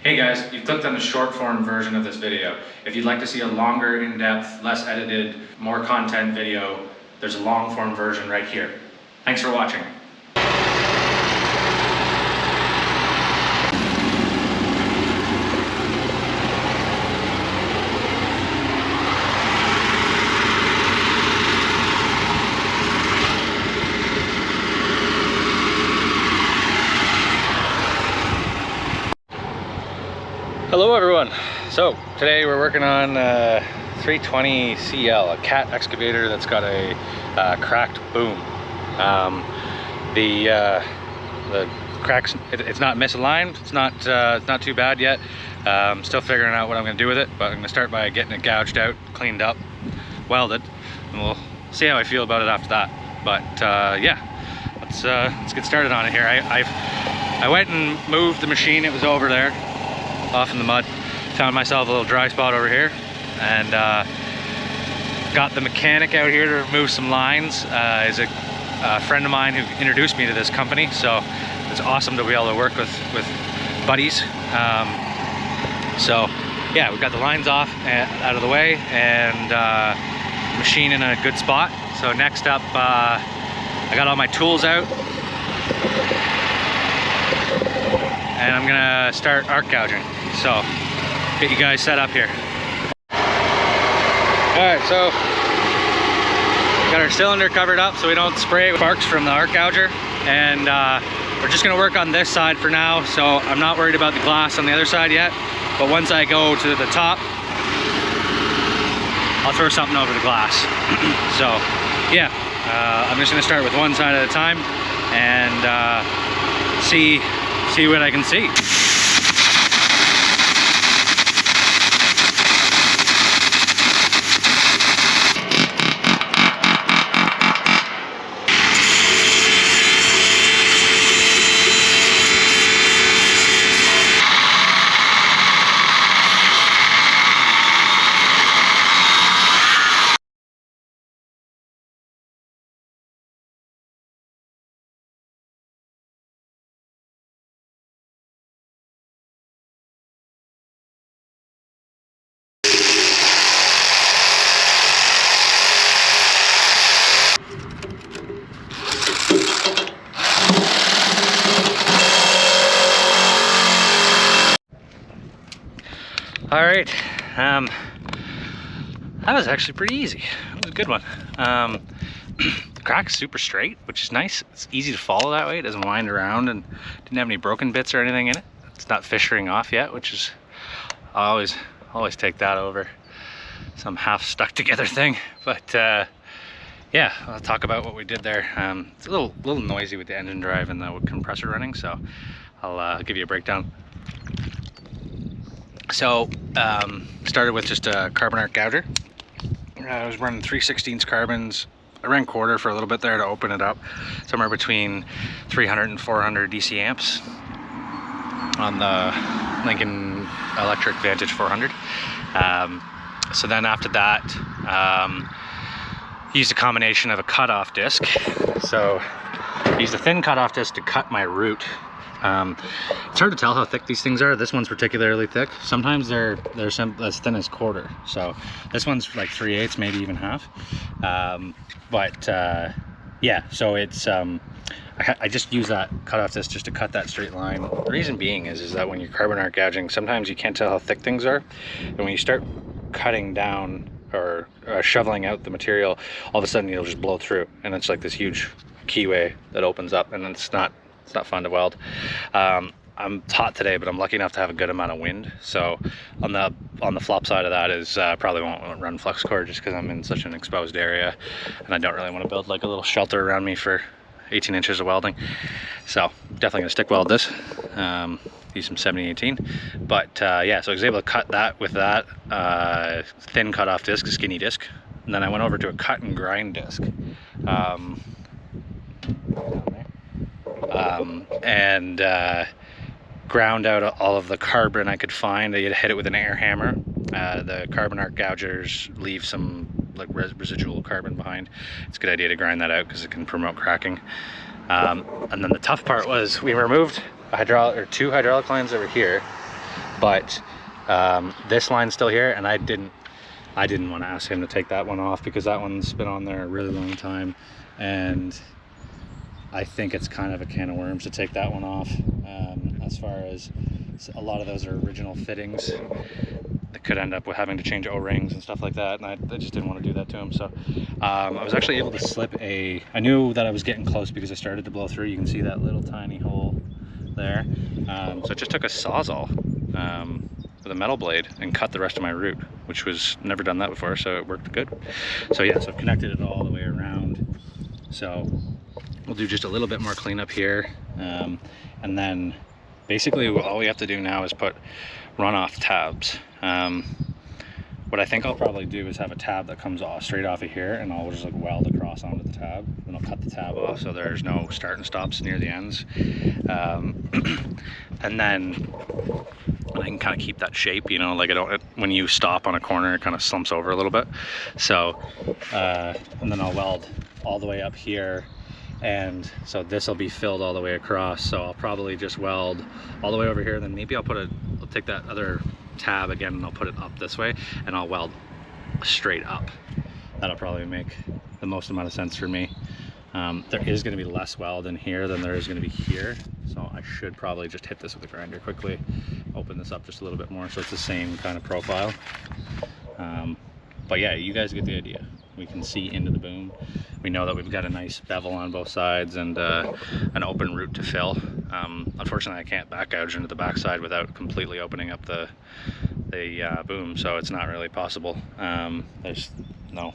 Hey guys, you've clicked on the short form version of this video. If you'd like to see a longer, in-depth, less edited, more content video, there's a long form version right here. Thanks for watching. Hello everyone. So today we're working on 320 CL, a cat excavator that's got a cracked boom. The cracks, it's not misaligned. It's not too bad yet. Still figuring out what I'm going to do with it, but I'm going to start by getting it gouged out, cleaned up, welded, and we'll see how I feel about it after that. But yeah, let's get started on it here. I went and moved the machine. It was over there, off in the mud. Found myself a little dry spot over here, and got the mechanic out here to remove some lines. Is a friend of mine who introduced me to this company, so it's awesome to be able to work with buddies. So yeah, we've got the lines off out of the way, and machine in a good spot. So next up, I got all my tools out, and I'm gonna start arc gouging. So get you guys set up here. Alright, so got our cylinder covered up so we don't spray sparks from the arc gouger, and we're just gonna work on this side for now. So I'm not worried about the glass on the other side yet, but once I go to the top, I'll throw something over the glass. So yeah, I'm just gonna start with one side at a time and see what I can see. All right, that was actually pretty easy. It was a good one. The crack's super straight, which is nice. It's easy to follow that way. It doesn't wind around, and didn't have any broken bits or anything in it. It's not fissuring off yet, which is, I always take that over some half stuck together thing. But yeah, I'll talk about what we did there. It's a little noisy with the engine drive and the compressor running, so I'll give you a breakdown. So started with just a carbon arc gouger. I was running 3/16 carbons. I ran quarter for a little bit there to open it up, somewhere between 300 and 400 DC amps on the Lincoln Electric Vantage 400. So then after that, used a combination of a cutoff disc. So used a thin cutoff disc to cut my root. It's hard to tell how thick these things are. This one's particularly thick. Sometimes they're as thin as quarter. So this one's like 3/8, maybe even half. Yeah, so it's I just use that cutoff disc just to cut that straight line. The reason being is that when you're carbon arc gouging, sometimes you can't tell how thick things are, and when you start cutting down or shoveling out the material, all of a sudden you'll just blow through, and it's like this huge keyway that opens up, and it's not fun to weld. I'm hot today, but I'm lucky enough to have a good amount of wind. So on the flop side of that is probably won't run flux core just because I'm in such an exposed area, and I don't really want to build like a little shelter around me for 18 inches of welding. So definitely gonna stick weld this. Use some 7018. But yeah, so I was able to cut that with that thin cutoff disc, a skinny disc, and then I went over to a cut and grind disc. And ground out all of the carbon I could find. I hit it with an air hammer. The carbon arc gougers leave some like residual carbon behind. It's a good idea to grind that out because it can promote cracking. And then the tough part was we removed a two hydraulic lines over here, but this line's still here, and I didn't want to ask him to take that one off because that one's been on there a really long time, and I think it's kind of a can of worms to take that one off. As far as a lot of those are original fittings that could end up with having to change O-rings and stuff like that, and I just didn't want to do that to him. So I was actually able to slip I knew that I was getting close because I started to blow through. You can see that little tiny hole there. So I just took a Sawzall with a metal blade and cut the rest of my route, which was never done that before, so it worked good. So yeah, so I've connected it all the way around. So we'll do just a little bit more cleanup here, and then basically all we have to do now is put runoff tabs. What I think I'll probably do is have a tab that comes off straight off of here, and I'll just like weld across onto the tab, and I'll cut the tab off so there's no start and stops near the ends. And then I can kind of keep that shape, you know, like when you stop on a corner, it kind of slumps over a little bit. So and then I'll weld all the way up here, and so this will be filled all the way across. So I'll probably just weld all the way over here, then maybe I'll take that other tab again and I'll put it up this way, and I'll weld straight up. That'll probably make the most amount of sense for me. There is going to be less weld in here than there is going to be here, so I should probably just hit this with a grinder quickly, open this up just a little bit more so it's the same kind of profile. But yeah, you guys get the idea. We can see into the boom. We know that we've got a nice bevel on both sides and an open route to fill. Unfortunately, I can't back gouge into the backside without completely opening up the boom, so it's not really possible. There's no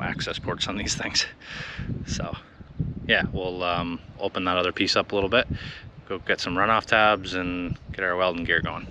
access ports on these things. So yeah, we'll open that other piece up a little bit, go get some runoff tabs and get our welding gear going.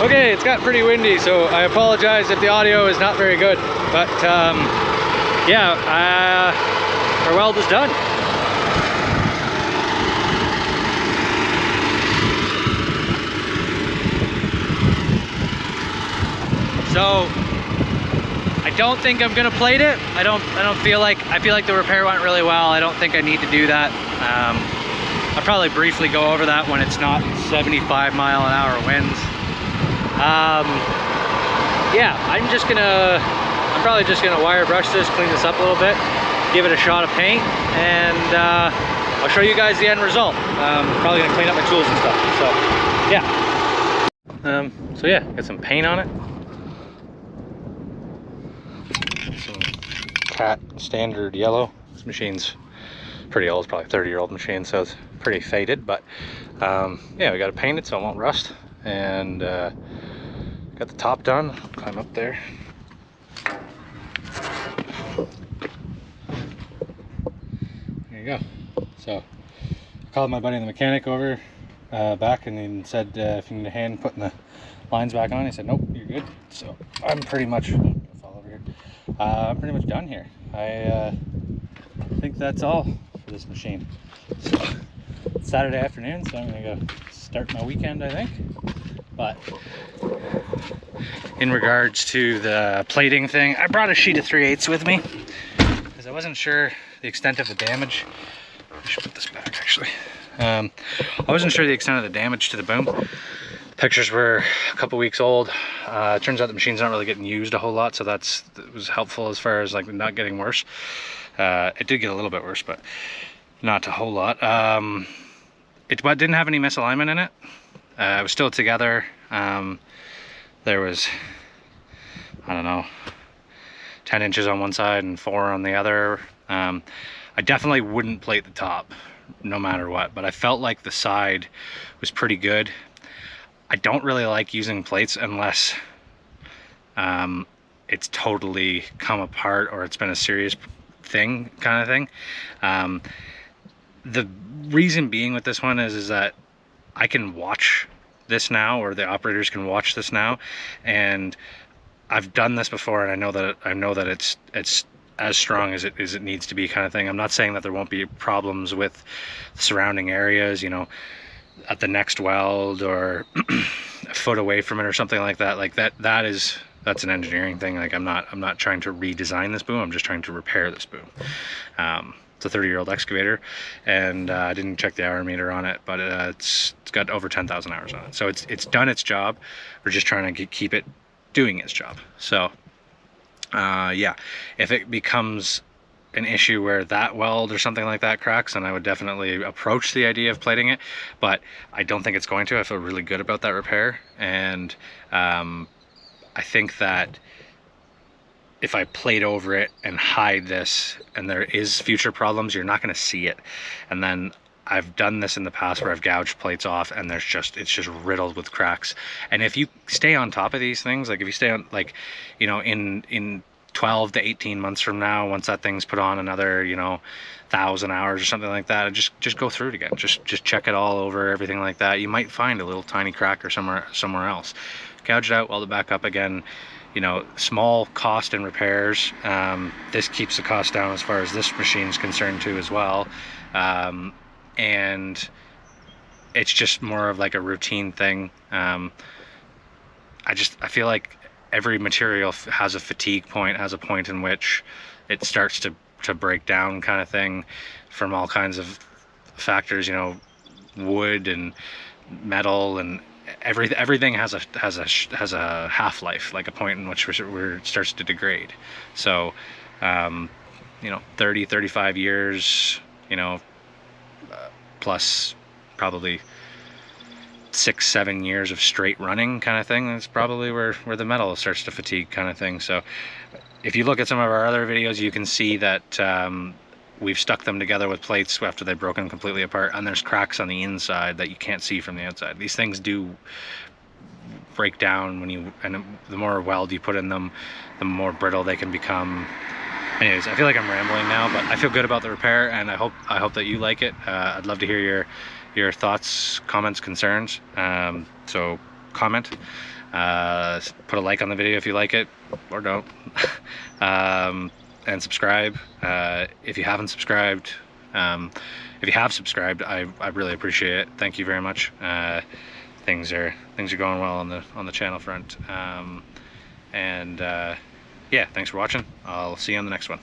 Okay, it's got pretty windy, so I apologize if the audio is not very good, but yeah, our weld is done. So I don't think I'm gonna plate it. I feel like the repair went really well. I don't think I need to do that. I'll probably briefly go over that when it's not 75-mile-an-hour winds. Yeah, I'm probably just gonna wire brush this, clean this up a little bit, give it a shot of paint, and I'll show you guys the end result. Probably gonna clean up my tools and stuff. So yeah, got some paint on it. Some Cat standard yellow. This machine's pretty old, it's probably a 30-year-old machine, so it's pretty faded, but yeah, we got to paint it so it won't rust. And got the top done. Climb up there. There you go. So I called my buddy the mechanic over back, and he said if you need a hand putting the lines back on. He said nope, you're good. So I'm pretty much I'm pretty much done here. I think that's all for this machine. So it's Saturday afternoon, so I'm gonna go start my weekend, I think. But in regards to the plating thing, I brought a sheet of 3/8 with me because I wasn't sure the extent of the damage. I should put this back actually. I wasn't sure the extent of the damage to the boom. Pictures were a couple weeks old. It turns out the machine's not really getting used a whole lot, so that was helpful as far as like not getting worse. It did get a little bit worse, but not a whole lot. It didn't have any misalignment in it. It was still together. There was I don't know, 10 inches on one side and 4 on the other. I definitely wouldn't plate the top no matter what, but I felt like the side was pretty good. I don't really like using plates unless it's totally come apart or it's been a serious thing kind of thing. The reason being with this one is that I can watch this now, or the operators can watch this now, and I've done this before, and I know that it's as strong as it needs to be, kind of thing. I'm not saying that there won't be problems with surrounding areas, you know, at the next weld or a foot away from it or something like that. Like that's an engineering thing. Like I'm not trying to redesign this boom. I'm just trying to repair this boom. It's a 30-year-old excavator, and I didn't check the hour meter on it, but it's got over 10,000 hours on it. So it's done its job. We're just trying to keep it doing its job. So yeah, if it becomes an issue where that weld or something like that cracks, then I would definitely approach the idea of plating it, but I don't think it's going to. I feel really good about that repair, and I think that if I plate over it and hide this and there is future problems, you're not going to see it. And then I've done this in the past where I've gouged plates off and it's just riddled with cracks. And if you stay on top of these things, like if you stay on, like, you know, in 12 to 18 months from now, once that thing's put on another, you know, 1,000 hours or something like that, just go through it again. Just check it all over, everything like that. You might find a little tiny crack or somewhere else. Gouge it out, weld it back up again. You know, small cost in repairs. This keeps the cost down as far as this machine's concerned too as well. And it's just more of like a routine thing. I feel like every material has a fatigue point, has a point in which it starts to break down, kind of thing, from all kinds of factors, you know, wood and metal and everything has a half-life, like a point in which where it starts to degrade. So you know, 30-35 years, you know, plus probably 6-7 years of straight running, kind of thing. That's probably where the metal starts to fatigue, kind of thing. So if you look at some of our other videos, you can see that we've stuck them together with plates after they've broken completely apart, and there's cracks on the inside that you can't see from the outside. These things do break down and the more weld you put in them, the more brittle they can become. Anyways, I feel like I'm rambling now, but I feel good about the repair, and I hope that you like it. I'd love to hear your thoughts, comments, concerns. So comment, put a like on the video if you like it, or don't. And subscribe if you haven't subscribed. If you have subscribed, I really appreciate it. Thank you very much. Things are going well on the channel front. Yeah, thanks for watching. I'll see you on the next one.